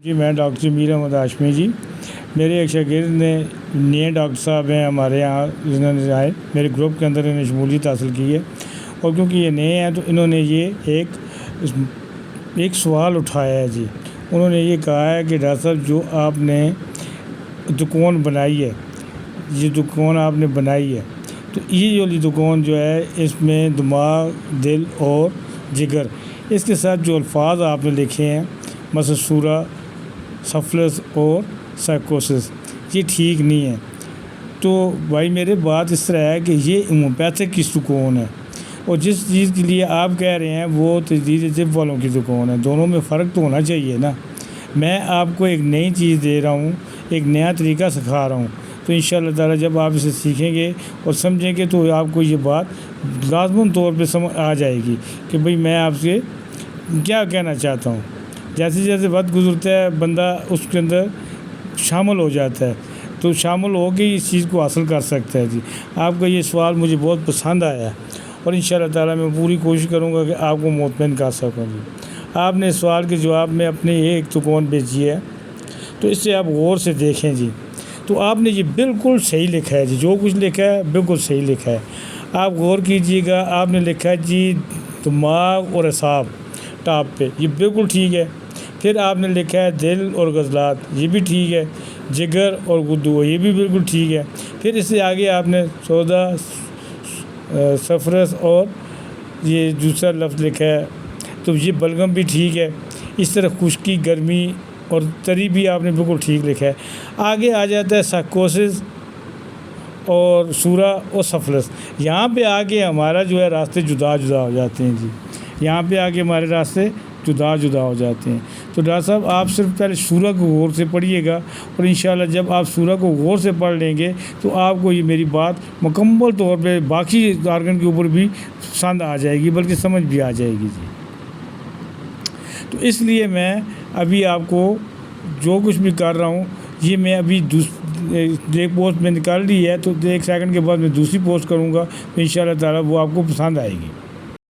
جی میں ڈاکٹر جمیل احمد ہاشمی جی، میرے ایک شاگرد نے نئے ڈاکٹر صاحب ہیں ہمارے یہاں، انہوں نے آئے میرے گروپ کے اندر، انہوں نے شمولیت حاصل کی ہے، اور کیونکہ یہ نئے ہیں تو انہوں نے یہ ایک سوال اٹھایا ہے جی۔ انہوں نے یہ کہا ہے کہ ڈاکٹر صاحب جو آپ نے دکان بنائی ہے، یہ دکان آپ نے بنائی ہے تو یہ والی دکان جو ہے اس میں دماغ، دل اور جگر، اس کے ساتھ جو الفاظ آپ نے لکھے ہیں مثلا سورہ، سفلس اور سائیکوسس، یہ ٹھیک نہیں ہے۔ تو بھائی میرے بات اس طرح ہے کہ یہ ہومیوپیتھک کی دکان ہے، اور جس چیز کے لیے آپ کہہ رہے ہیں وہ تجدید طب والوں کی دکان ہے، دونوں میں فرق تو ہونا چاہیے نا۔ میں آپ کو ایک نئی چیز دے رہا ہوں، ایک نیا طریقہ سکھا رہا ہوں، تو انشاءاللہ تعالیٰ جب آپ اسے سیکھیں گے اور سمجھیں گے تو آپ کو یہ بات لازماً طور پہ سمجھ آ جائے گی کہ بھئی میں آپ سے کیا کہنا چاہتا ہوں۔ جیسے جیسے وقت گزرتا ہے بندہ اس کے اندر شامل ہو جاتا ہے، تو شامل ہو کے اس چیز کو حاصل کر سکتا ہے جی۔ آپ کا یہ سوال مجھے بہت پسند آیا ہے، اور انشاءاللہ تعالیٰ میں پوری کوشش کروں گا کہ آپ کو مطمئن کر سکوں جی۔ آپ نے سوال کے جواب میں اپنے ایک دکان بیچی ہے، تو اس سے آپ غور سے دیکھیں جی، تو آپ نے یہ بالکل صحیح لکھا ہے جی، جو کچھ لکھا ہے بالکل صحیح لکھا ہے۔ آپ غور کیجئے گا، آپ نے لکھا ہے جی دماغ اور اعصاب ٹاپ پہ، یہ بالکل ٹھیک ہے۔ پھر آپ نے لکھا ہے دل اور عضلات، یہ بھی ٹھیک ہے۔ جگر اور گردو، یہ بھی بالکل ٹھیک ہے۔ پھر اس سے آگے آپ نے سودا، سفرس اور یہ دوسرا لفظ لکھا ہے، تو یہ بلغم بھی ٹھیک ہے۔ اس طرح خشکی، گرمی اور تری بھی آپ نے بالکل ٹھیک لکھا ہے۔ آگے آ جاتا ہے سائیکوسس اور سورہ اور سفلس، یہاں پہ آگے ہمارا جو ہے راستے جدا جدا ہو جاتے ہیں جی، یہاں پہ آگے ہمارے راستے جدا جدا ہو جاتے ہیں۔ تو ڈاکٹر صاحب آپ صرف پہلے سورہ کو غور سے پڑھیے گا، اور انشاءاللہ جب آپ سورہ کو غور سے پڑھ لیں گے تو آپ کو یہ میری بات مکمل طور پہ باقی آرگن کے اوپر بھی پسند آ جائے گی، بلکہ سمجھ بھی آ جائے گی جی۔ تو اس لیے میں ابھی آپ کو جو کچھ بھی کر رہا ہوں، یہ میں ابھی ایک پوسٹ میں نکال لی ہے، تو ایک سیکنڈ کے بعد میں دوسری پوسٹ کروں گا، تو انشاءاللہ تعالیٰ وہ آپ کو پسند آئے گی۔